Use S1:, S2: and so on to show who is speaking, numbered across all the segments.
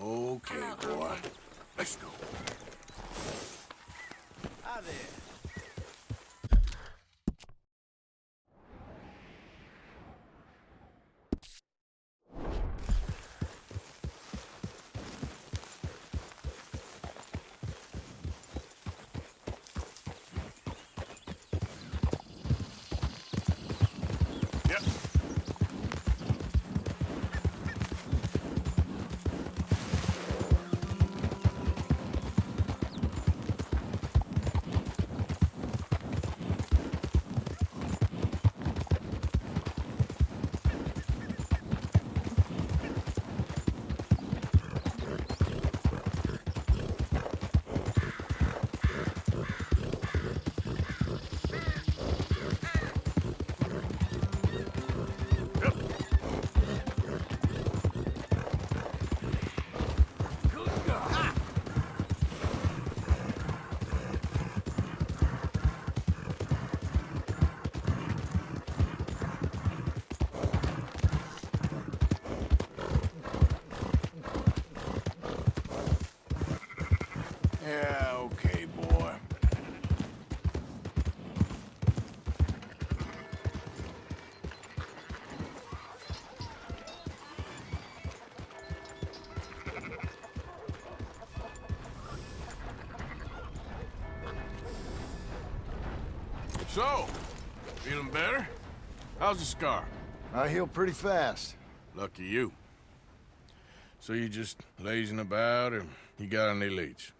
S1: Okay, boy. Let's go.
S2: Hi there.
S1: Yeah, okay, boy. So, feeling better? How's the scar?
S3: I heal pretty fast.
S1: Lucky you. So you just lazing about, or you got any leads?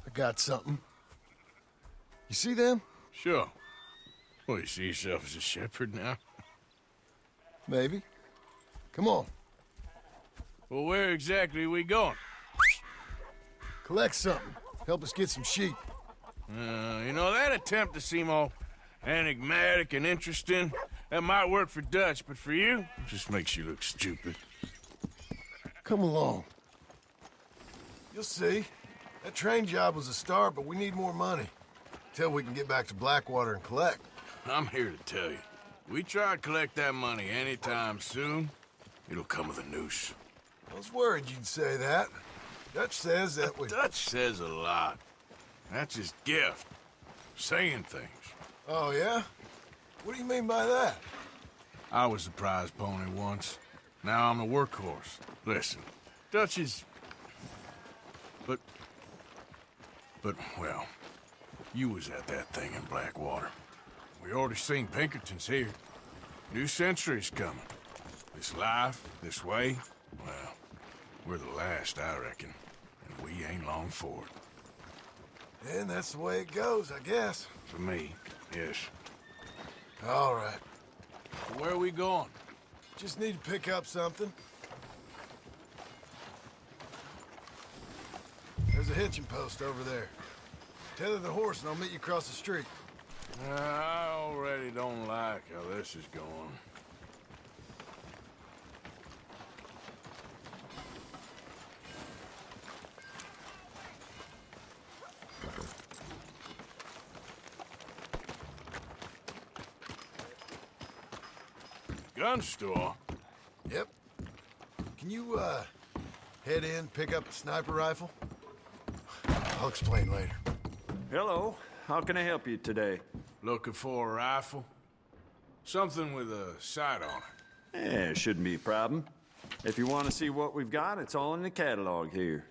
S3: I got something. You see them?
S1: Sure. Well, you see yourself as a shepherd now?
S3: Maybe. Come on.
S1: Well, where exactly are we going?
S3: Collect something. Help us get some sheep.
S1: You know, that attempt to seem all enigmatic and interesting, that might work for Dutch, but for you, it just makes you look stupid.
S3: Come along. You'll see. That train job was a start, but we need more money. Till we can get back to Blackwater and collect.
S1: I'm here to tell you, we try to collect that money anytime soon, it'll come with a noose.
S3: I was worried you'd say that. Dutch says that we...
S1: Dutch says a lot. That's his gift. Saying things.
S3: Oh, yeah? What do you mean by that?
S1: I was the prize pony once. Now I'm the workhorse. Listen, Dutch is... But, well, you was at that thing in Blackwater. We already seen Pinkertons here. New century's coming. This life, this way, well, we're the last, I reckon. And we ain't long for it.
S3: And that's the way it goes, I guess.
S1: For me, yes.
S3: All right.
S1: Where are we going?
S3: Just need to pick up something. There's a hitching post over there. Tether the horse and I'll meet you across the street.
S1: I already don't like how this is going. Gun store?
S3: Yep. Can you, head in, pick up a sniper rifle? I'll explain later.
S2: Hello. How can I help you today?
S1: Looking for a rifle? Something with a sight on it.
S2: Yeah, shouldn't be a problem. If you want to see what we've got, it's all in the catalog here.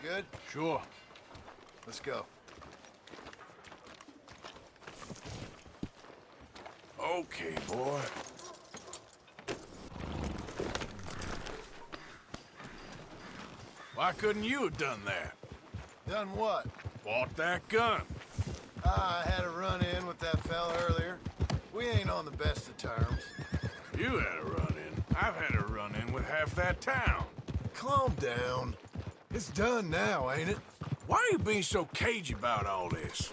S3: Good?
S1: Sure.
S3: Let's go.
S1: Okay, boy. Why couldn't you have done that?
S3: Done what?
S1: Bought that gun.
S3: I had a run-in with that fella earlier. We ain't on the best of terms.
S1: You had a run-in. I've had a run-in with half that town.
S3: Calm down. It's done now, ain't it?
S1: Why are you being so cagey about all this?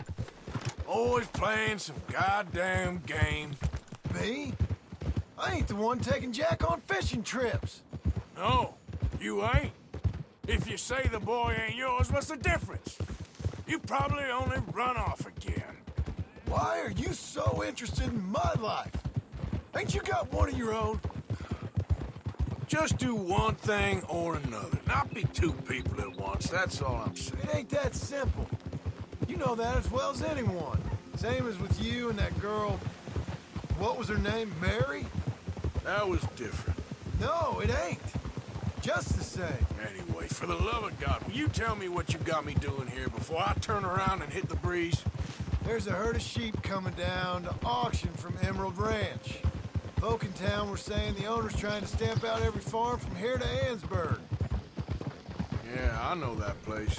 S1: Always playing some goddamn game.
S3: Me? I ain't the one taking Jack on fishing trips.
S1: No, you ain't. If you say the boy ain't yours, what's the difference? You probably only run off again.
S3: Why are you so interested in my life? Ain't you got one of your own?
S1: Just do one thing or another. Not be two people at once, that's all I'm saying.
S3: It ain't that simple. You know that as well as anyone. Same as with you and that girl... What was her name? Mary?
S1: That was different.
S3: No, it ain't. Just the same.
S1: Anyway, for the love of God, will you tell me what you got me doing here before I turn around and hit the breeze?
S3: There's a herd of sheep coming down to auction from Emerald Ranch. Folk in town were saying the owner's trying to stamp out every farm from here to Ansburg.
S1: Yeah, I know that place.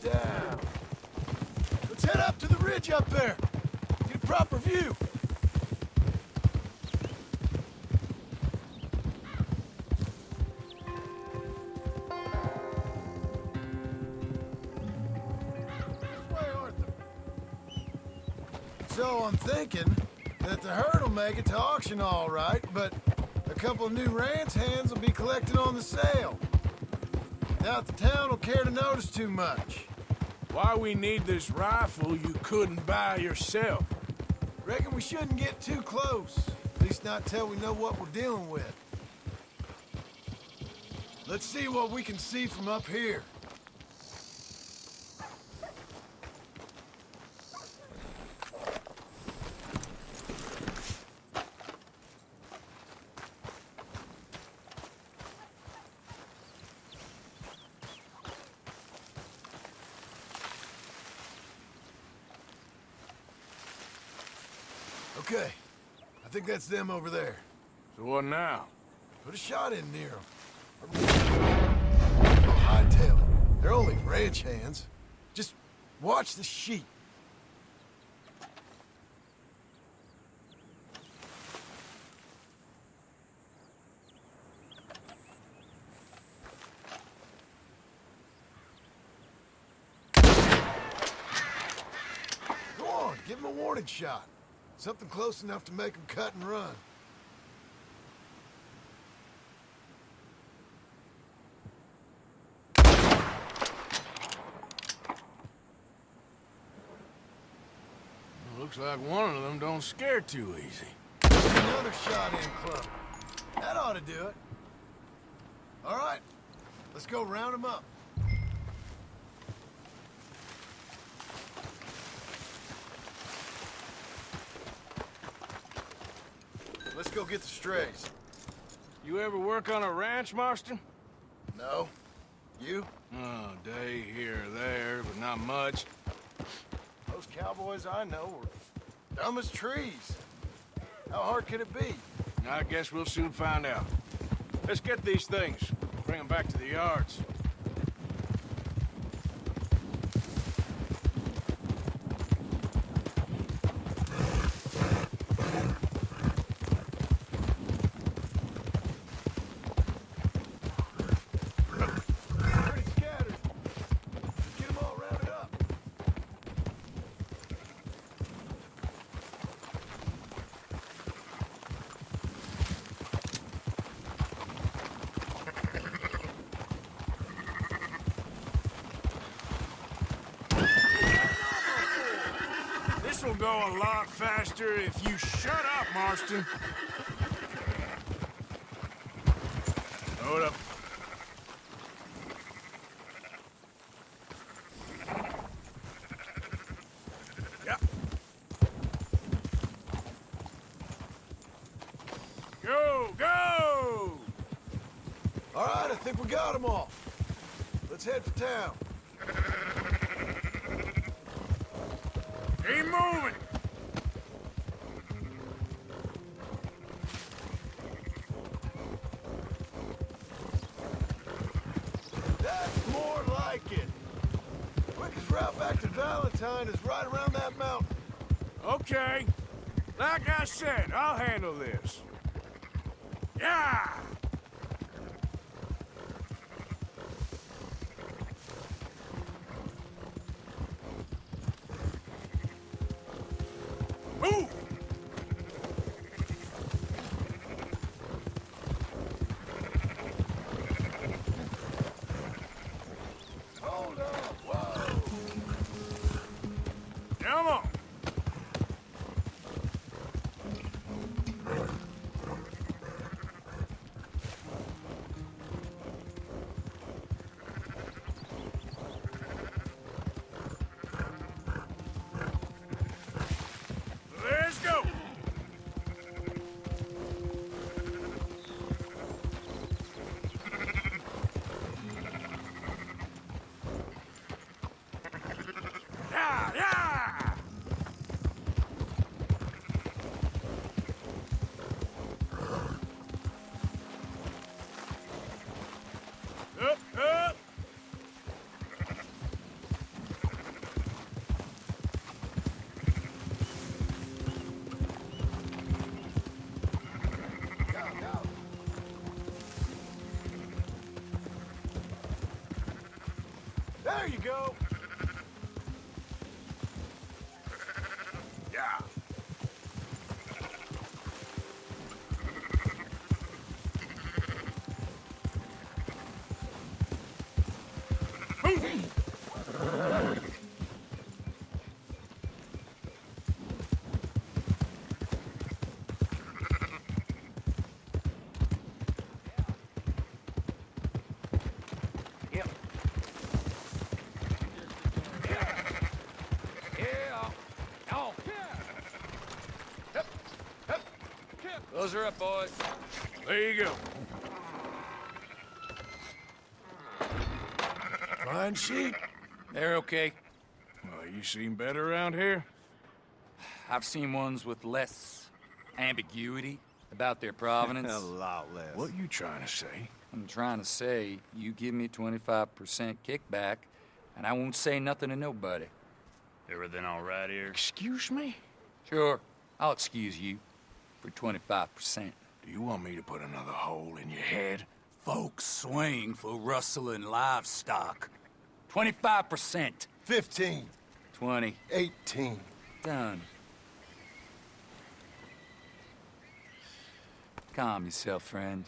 S3: Down. Let's head up to the ridge up there. Get a proper view. This way, Arthur. So I'm thinking that the herd will make it to auction all right, but a couple of new ranch hands will be collected on the sale. Doubt the town will care to notice too much.
S1: Why we need this rifle you couldn't buy yourself?
S3: Reckon we shouldn't get too close. At least not till we know what we're dealing with. Let's see what we can see from up here. Okay, I think that's them over there.
S1: So what now?
S3: Put a shot in near them. Oh, hightail it. They're only ranch hands. Just watch the sheep. Go on, give them a warning shot. Something close enough to make them cut and run.
S1: Looks like one of them don't scare too easy.
S3: Another shot in, Club. That ought to do it. All right, let's go round them up. Let's go get the strays.
S1: You ever work on a ranch, Marston?
S3: No? You?
S1: Oh, day here or there, but not much.
S3: Those cowboys I know were dumb as trees. How hard could it be?
S1: I guess we'll soon find out. Let's get these things. Bring them back to the yards.
S3: Pretty scattered. Get them all rounded up.
S1: This'll go a lot faster if you shut up, Marston. Hold up. Yeah. Go, go!
S3: All right, I think we got them all. Let's head for town.
S1: Keep moving.
S3: That's more like it. Quickest route back to Valentine is right around that mountain.
S1: Okay. Like I said, I'll handle this. Yeah! Move!
S3: Hold on, whoa!
S1: Come on. Let's go. Yeah, yeah. Up, up.
S3: There you go.
S1: Yeah.
S4: Those are up, boys.
S1: There you go.
S3: Fine sheep.
S4: They're okay.
S1: Well, you seen better around here?
S4: I've seen ones with less ambiguity about their provenance.
S2: A lot less.
S1: What you trying to say?
S4: I'm trying to say, you give me 25% kickback, and I won't say nothing to nobody.
S5: Everything all right here?
S1: Excuse me?
S4: Sure, I'll excuse you for 25%.
S1: Do you want me to put another hole in your head?
S4: Folks swing for rustling livestock. 25%.
S3: 15.
S4: 20.
S3: 18.
S4: Done. Calm yourself, friend.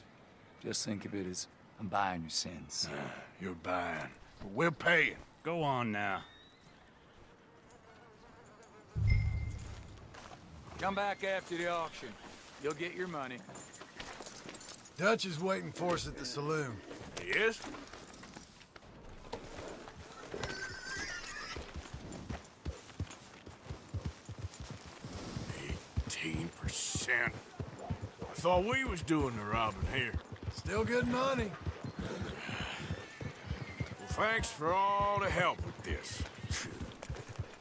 S4: Just think of it as I'm buying your sins.
S1: You're buying, but we're paying.
S5: Go on now.
S4: Come back after the auction. You'll get your money.
S3: Dutch is waiting for us at the saloon.
S1: Yes? %. I thought we was doing the robbing here.
S3: Still good money.
S1: Well, thanks for all the help with this.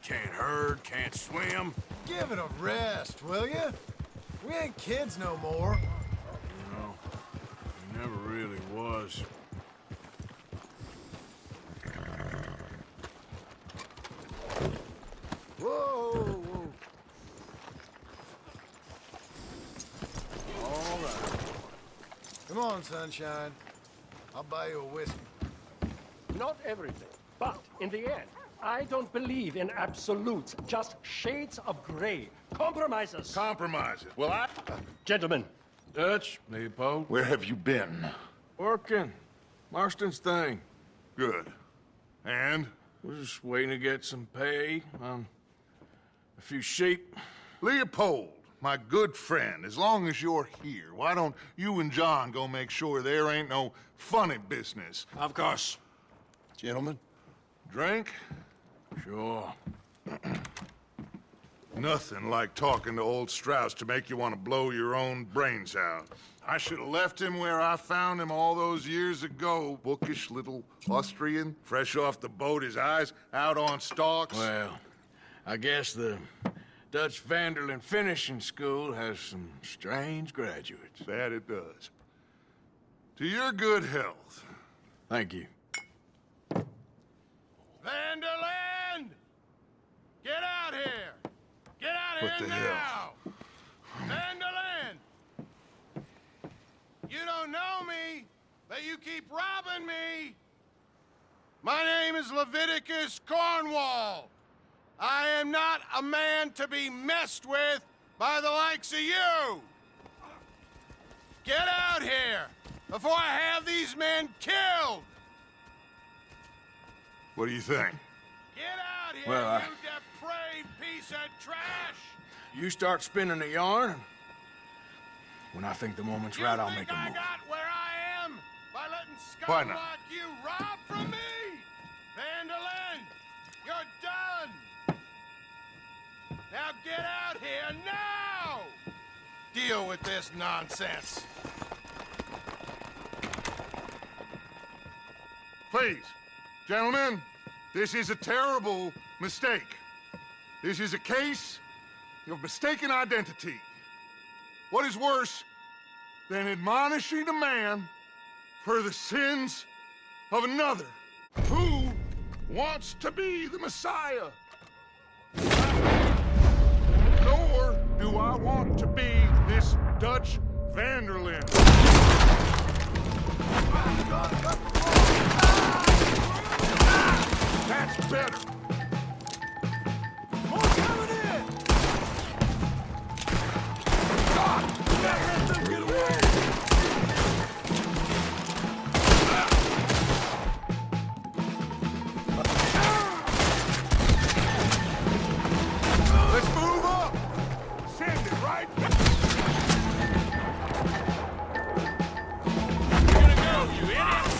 S1: Can't herd, can't swim.
S3: Give it a rest, will ya? We ain't kids no more.
S1: You know, he never really was.
S3: Whoa, whoa. All right. Come on, sunshine. I'll buy you a whiskey.
S6: Not everything, but in the end, I don't believe in absolutes, just shades of gray. Compromises.
S7: Compromises. Well,
S6: Gentlemen,
S1: Dutch, Leopold.
S7: where have you been?
S1: Working. Marston's thing.
S7: Good. And?
S1: We're just waiting to get some pay on a few sheep.
S7: Leopold, my good friend, as long as you're here, why don't you and John go make sure there ain't no funny business?
S1: Of course.
S3: Gentlemen.
S7: Drink?
S1: Sure.
S7: Nothing like talking to old Strauss to make you want to blow your own brains out. I should have left him where I found him all those years ago. Bookish little Austrian, fresh off the boat, his eyes out on stalks.
S1: Well, I guess the Dutch Vanderlyn Finishing School has some strange graduates.
S7: That it does. To your good health.
S1: Thank you.
S3: Vanderland! Get out here! Get out
S7: What
S3: here
S7: the
S3: now!
S7: hell?
S3: Vanderland! You don't know me, but you keep robbing me! My name is Leviticus Cornwall. I am not a man to be messed with by the likes of you! Get out here before I have these men killed!
S7: What do you think?
S3: Get out here,
S1: Well,
S3: you depraved piece of trash!
S1: You start spinning the yarn. When I think the moment's right, I'll make a
S3: I
S1: move.
S3: got where I am by letting
S7: Why
S3: scum
S7: not?
S3: like you rob from me? Vanderlyn, you're done! Now get out here now! Deal with this nonsense.
S7: Please, gentlemen, this is a terrible mistake. This is a case of mistaken identity. What is worse than admonishing a man for the sins of another who wants to be the Messiah? Nor do I want to be this Dutch Vanderlyn. That's better.
S3: More coming in! God, let them get away!
S7: Let's move up. Send it right back.
S3: You're gonna go, you idiots!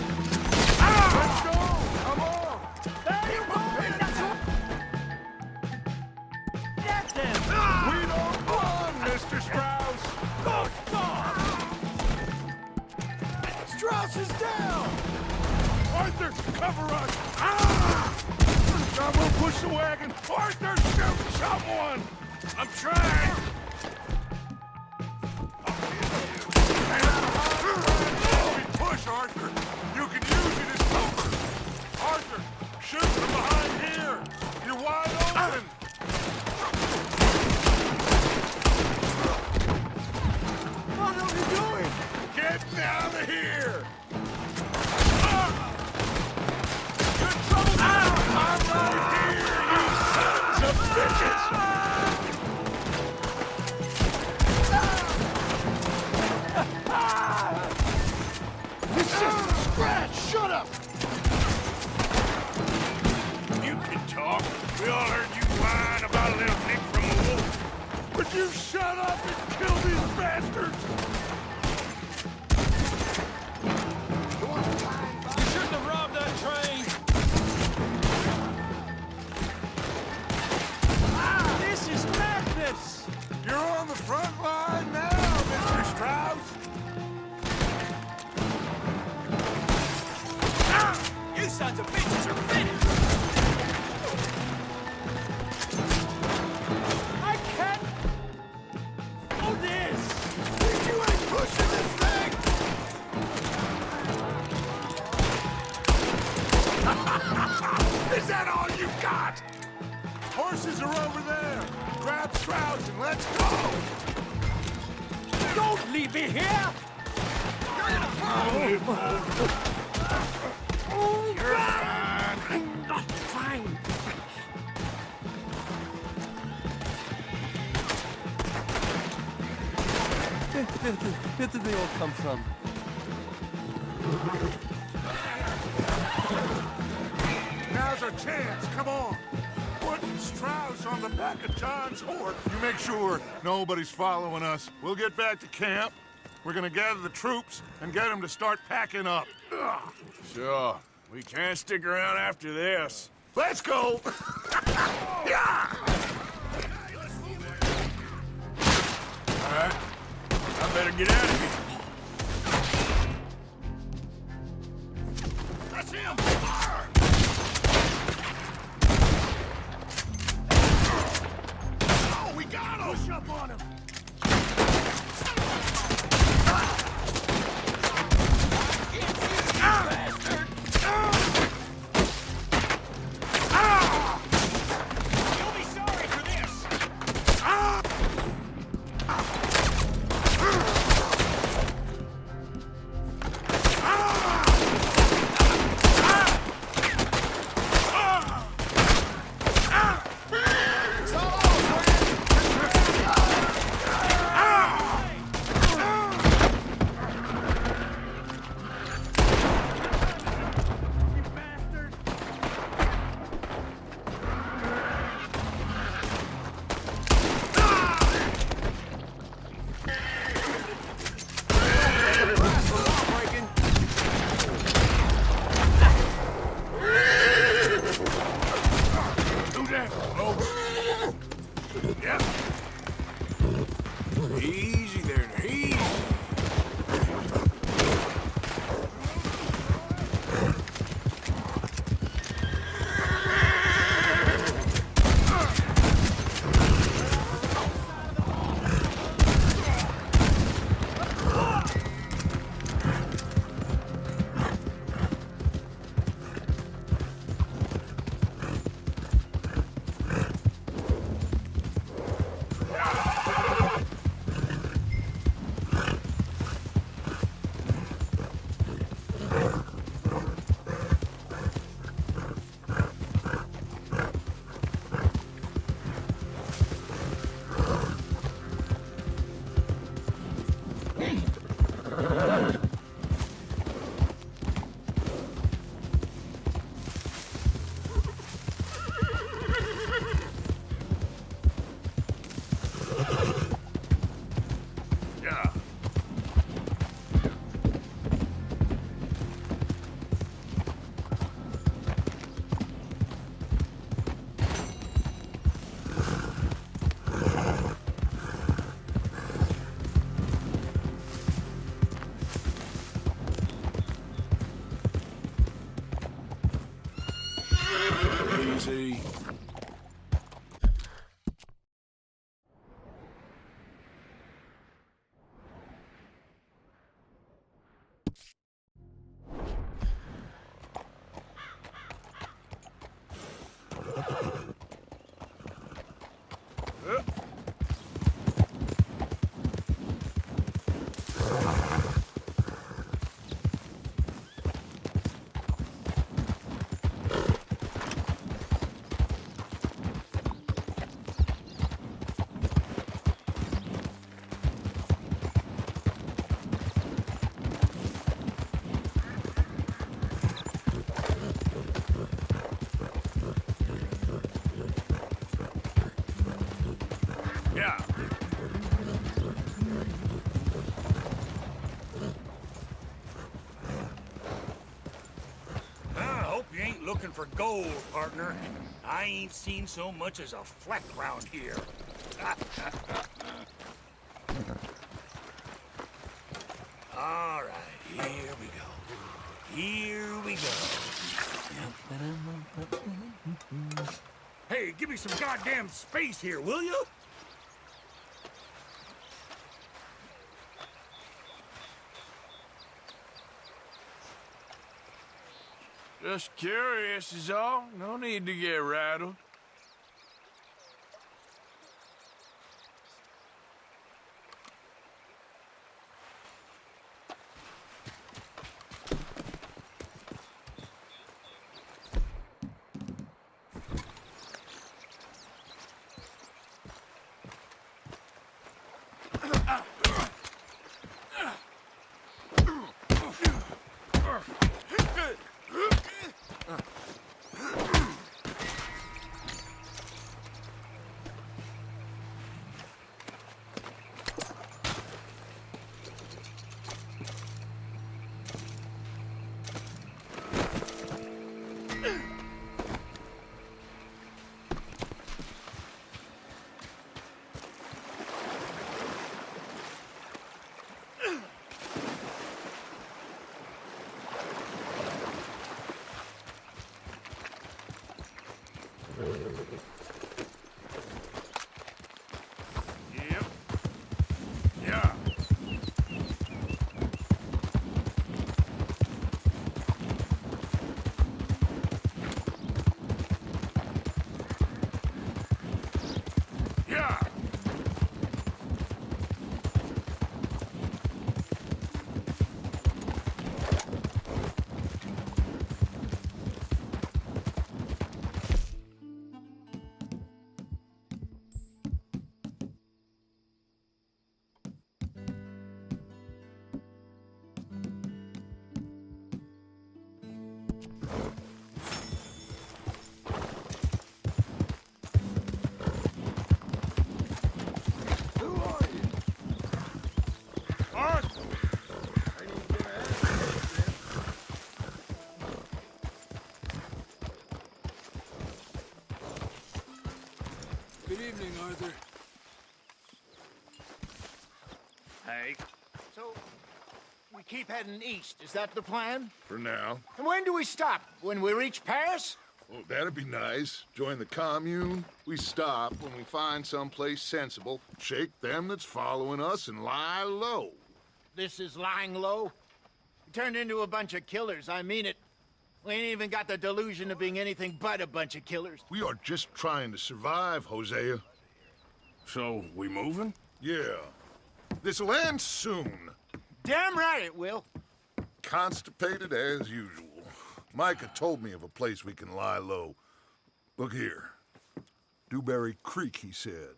S7: Let's go. Come on.
S6: Get them!
S7: We don't run, Mr. Strauss.
S3: Strauss is down!
S7: Arthur, cover us. Ah! John will push the wagon. Arthur, shoot someone.
S1: I'm trying.
S7: We push, Arthur. You can use it as cover. Arthur, shoot from behind here. You're wide open.
S3: What are you doing?
S7: Get out of here. I'm right here, you sons of bitches.
S3: It's just a scratch! Shut up!
S1: You can talk. We all heard you whine about a little nick from a wolf.
S7: Would you shut up and kill these bastards?
S3: You shouldn't have robbed that train!
S6: This is madness!
S7: You're on the front line now, Mr. Strauss.
S3: You sons of bitches are finished!
S6: I can't do this!
S3: You ain't pushing this thing!
S7: Is that all you got? Horses are over there. Grab Strauss and let's go.
S6: Don't leave me here!
S1: You're fine.
S6: I'm not fine.
S8: Where did they all come from?
S7: our chance. Come on. Put Strauss on the back of John's horse. You make sure nobody's following us. We'll get back to camp. We're gonna gather the troops and get them to start packing up. Ugh.
S1: Sure. We can't stick around after this.
S7: Let's go! Yeah!
S1: All right. I better get out of here.
S3: That's him! Oh, we got him! Push up on him!
S1: Easy there, easy. Easy. Yeah.
S8: I hope you ain't looking for gold, partner. I ain't seen so much as a fleck round here. All right, here we go. Here we go. Hey, give me some goddamn space here, will you?
S1: Just curious is all. No need to get rattled. Yep. Yeah. Yeah. Good evening, Arthur.
S5: Hey,
S9: So, we keep heading east. Is that the plan?
S7: For now.
S9: And when do we stop? When we reach Paris?
S7: Oh, that'd be nice. Join the commune. We stop when we find someplace sensible, shake them that's following us, and lie low.
S9: This is lying low. We turned into a bunch of killers. I mean it. We ain't even got the delusion of being anything but a bunch of killers.
S7: We are just trying to survive, Hosea.
S1: So, we moving?
S7: Yeah. This'll end soon.
S9: Damn right it will.
S7: Constipated as usual. Micah told me of a place we can lie low. Look here. Dewberry Creek, he said.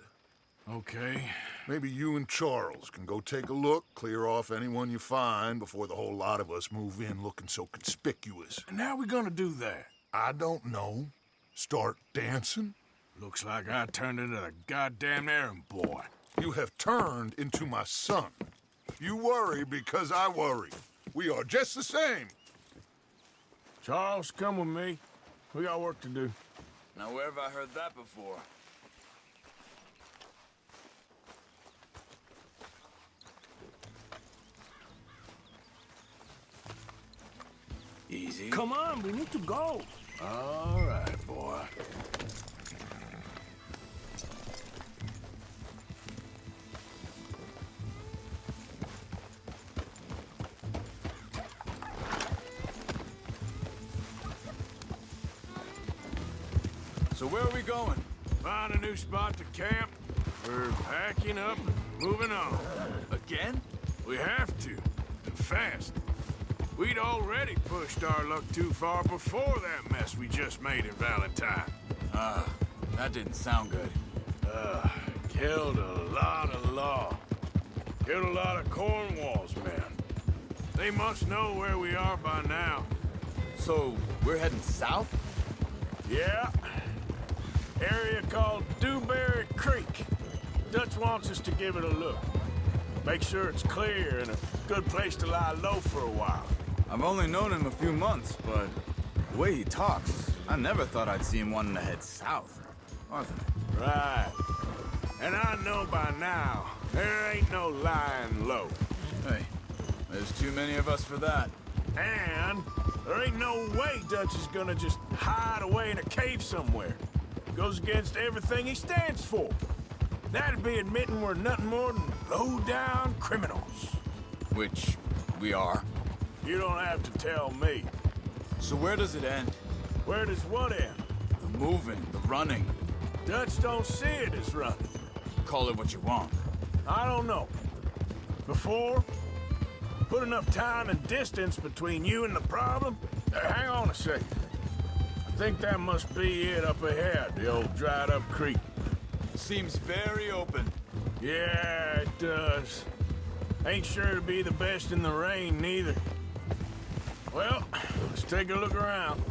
S1: Okay.
S7: Maybe you and Charles can go take a look, clear off anyone you find before the whole lot of us move in looking so conspicuous.
S1: And how we gonna do that?
S7: I don't know. Start dancing?
S1: Looks like I turned into the goddamn errand boy.
S7: You have turned into my son. You worry because I worry. We are just the same.
S1: Charles, come with me. We got work to do.
S4: Now, where have I heard that before? Easy.
S6: Come on, we need to go.
S1: All right, boy.
S4: So where are we going?
S1: Find a new spot to camp. We're packing up and moving on.
S4: Again?
S1: We have to, and fast. We'd already pushed our luck too far before that mess we just made in Valentine.
S4: That didn't sound good.
S1: Killed a lot of law. Killed a lot of Cornwall's men. They must know where we are by now.
S4: So, we're heading south?
S1: Yeah. Area called Dewberry Creek. Dutch wants us to give it a look. Make sure it's clear and a good place to lie low for a while.
S4: I've only known him a few months, but the way he talks, I never thought I'd see him wanting to head south. Arthur.
S1: Right. And I know by now, there ain't no lying low.
S4: Hey, there's too many of us for that.
S1: And there ain't no way Dutch is gonna just hide away in a cave somewhere. Goes against everything he stands for. That'd be admitting we're nothing more than low-down criminals.
S4: Which we are.
S1: You don't have to tell me.
S4: So where does it end?
S1: Where does what end?
S4: The moving, the running.
S1: Dutch don't see it as running.
S4: Call it what you want.
S1: I don't know. Before, put enough time and distance between you and the problem. Hang on a second. I think that must be it up ahead, the old dried-up creek.
S4: Seems very open.
S1: Yeah, it does. Ain't sure to be the best in the rain, neither. Well, let's take a look around.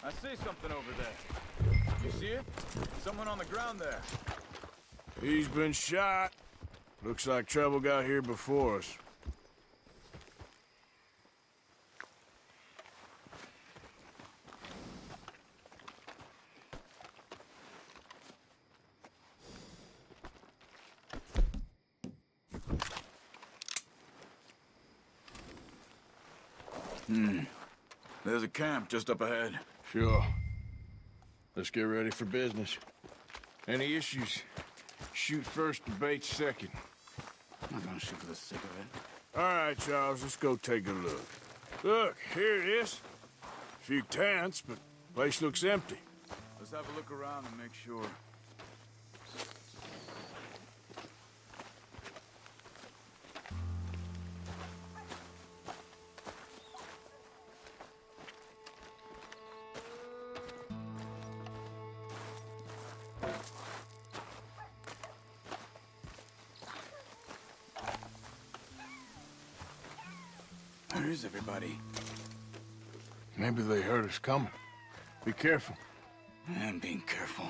S4: I see something over there. You see it? Someone on the ground there.
S1: He's been shot. Looks like trouble got here before us.
S4: There's a camp just up ahead.
S1: Sure. Let's get ready for business. Any issues? Shoot first, debate second.
S4: I'm not gonna shoot for the sake of it.
S1: All right, Charles, let's go take a look. Look, here it is. A few tents, but place looks empty.
S4: Let's have a look around and make sure. Where is everybody?
S1: Maybe they heard us coming. Be careful.
S4: I'm being careful.